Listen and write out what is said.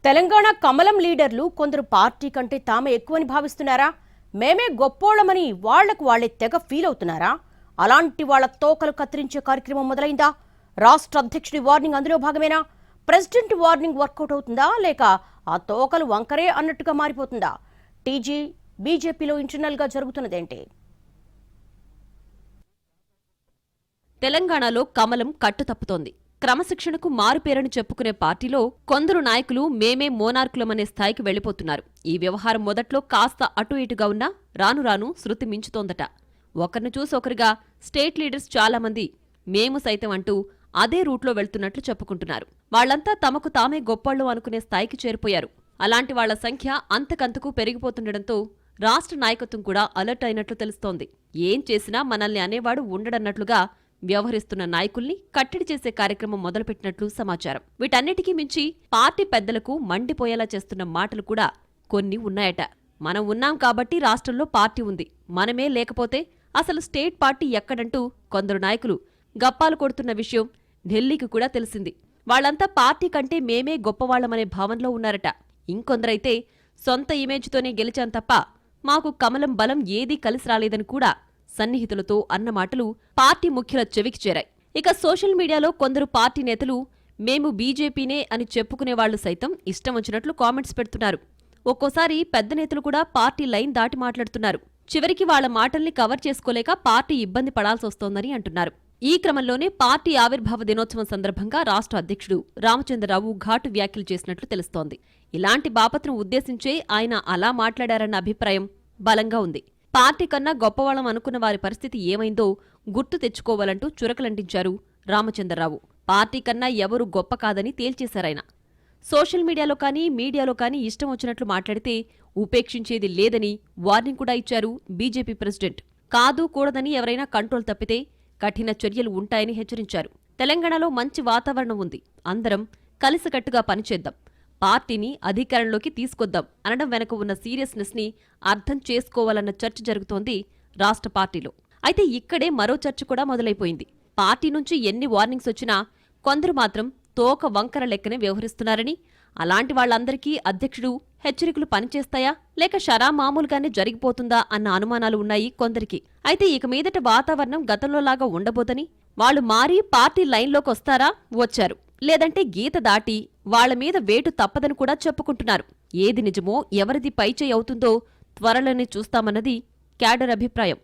తెలంగాణ కమలం లీడర్లు కొందరు పార్టీ కంటే తామే ఎక్కువని భావిస్తున్నారా? మేమే గొప్పోళ్ళమని వాళ్లకు వాళ్లే తెగ ఫీల్ అవుతున్నారా? అలాంటి వాళ్ల తోకలు కత్తిరించే కార్యక్రమం మొదలైందా? రాష్ట్ర అధ్యక్షుడి వార్నింగ్ అందులో భాగమేనా? ప్రెసిడెంట్ వార్నింగ్ వర్కౌట్ అవుతుందా లేక ఆ తోకలు వంకరే అన్నట్టుగా మారిపోతుందా? టీజీ బీజేపీలో ఇంటర్నల్ గా జరుగుతున్నదేంటి? తెలంగాణలో కమలం కట్టుతప్పుతోంది. క్రమశిక్షణకు మారుపేరని చెప్పుకునే పార్టీలో కొందరు నాయకులు మేమే మోనార్కులమనే స్థాయికి వెళ్లిపోతున్నారు. ఈ వ్యవహారం మొదట్లో కాస్త అటు ఇటుగా ఉన్నా రాను రాను శృతి మించుతోందట. ఒకరిని చూసి ఒకరిగా స్టేట్ లీడర్స్ చాలా మంది మేము సైతం అంటూ అదే రూట్లో వెళ్తున్నట్లు చెప్పుకుంటున్నారు. వాళ్లంతా తమకు తామే గొప్పళ్ళు అనుకునే స్థాయికి చేరిపోయారు. అలాంటి వాళ్ల సంఖ్య అంతకంతకు పెరిగిపోతుండటంతో రాష్ట్ర నాయకత్వం కూడా అలర్ట్ అయినట్లు తెలుస్తోంది. ఏం చేసినా మనల్ని అనేవాడు ఉండడన్నట్లుగా వ్యవహరిస్తున్న నాయకుల్ని కట్టడి చేసే కార్యక్రమం మొదలుపెట్టినట్లు సమాచారం. వీటన్నిటికీ మించి పార్టీ పెద్దలకు మండిపోయేలా చేస్తున్న మాటలు కూడా కొన్ని ఉన్నాయట. మనం ఉన్నాం కాబట్టి రాష్ట్రంలో పార్టీ ఉంది, మనమే లేకపోతే అసలు స్టేట్ పార్టీ ఎక్కడంటూ కొందరు నాయకులు గప్పాలు కొడుతున్న విషయం ఢిల్లీకి కూడా తెలిసింది. వాళ్లంతా పార్టీ కంటే మేమే గొప్పవాళ్లమనే భావనలో ఉన్నారట. ఇంకొందరైతే సొంత ఇమేజ్తోనే గెలిచాం తప్ప మాకు కమలం బలం ఏదీ కలిసి రాలేదని కూడా సన్నిహితులతో అన్న మాటలు పార్టీ ముఖ్యుల చెవికి చేరాయి. ఇక సోషల్ మీడియాలో కొందరు పార్టీ నేతలు మేము బీజేపీనే అని చెప్పుకునేవాళ్లు సైతం ఇష్టం వచ్చినట్లు కామెంట్స్ పెడుతున్నారు. ఒక్కోసారి పెద్ద నేతలు కూడా పార్టీ లైన్ దాటి మాట్లాడుతున్నారు. చివరికి వాళ్ల మాటల్ని కవర్ చేసుకోలేక పార్టీ ఇబ్బంది పడాల్సొస్తోందని అంటున్నారు. ఈ క్రమంలోనే పార్టీ ఆవిర్భావ దినోత్సవం సందర్భంగా రాష్ట్ర అధ్యక్షుడు రామచంద్రరావు ఘాటు వ్యాఖ్యలు చేసినట్లు తెలుస్తోంది. ఇలాంటి బాపత్ను ఉద్దేశించే ఆయన అలా మాట్లాడారన్న అభిప్రాయం బలంగా ఉంది. పార్టీ కన్నా గొప్పవాళ్లం అనుకున్న వారి పరిస్థితి ఏమైందో గుర్తు తెచ్చుకోవాలంటూ చురకలంటించారు రామచంద్రరావు. పార్టీ కన్నా ఎవరూ గొప్ప కాదని తేల్చేశారాయన. సోషల్ మీడియాలో కానీ ఇష్టం వచ్చినట్లు మాట్లాడితే ఉపేక్షించేది లేదని వార్నింగ్ కూడా ఇచ్చారు బీజేపీ ప్రెసిడెంట్. కాదు కూడదని ఎవరైనా కంట్రోల్ తప్పితే కఠిన చర్యలు ఉంటాయని హెచ్చరించారు. తెలంగాణలో మంచి వాతావరణం ఉంది, అందరం కలిసికట్టుగా పనిచేద్దాం, పార్టీని అధికారంలోకి తీసుకొద్దాం అనడం వెనక ఉన్న సీరియస్నెస్ ని అర్థం చేసుకోవాలన్న చర్చ జరుగుతోంది రాష్ట్ర పార్టీలో. అయితే ఇక్కడే మరో చర్చ కూడా మొదలైపోయింది. పార్టీ నుంచి ఎన్ని వార్నింగ్స్ వచ్చినా కొందరు మాత్రం తోక వంకర లెక్కనే వ్యవహరిస్తున్నారని, అలాంటి వాళ్లందరికీ అధ్యక్షుడు హెచ్చరికలు పనిచేస్తాయా లేక షరా మామూలుగానే జరిగిపోతుందా అన్న అనుమానాలు ఉన్నాయి కొందరికి. అయితే ఇక మీదట వాతావరణం గతంలోలాగా ఉండబోదని, వాళ్లు మారి పార్టీ లైన్లోకొస్తారా? వచ్చారు, లేదంటే గీత దాటి వాళ్ల మీద వేటు తప్పదని కూడా చెప్పుకుంటున్నారు. ఏది నిజమో ఎవరిది పైచేయి అవుతుందో త్వరలోనే చూస్తామన్నది క్యాడర్ అభిప్రాయం.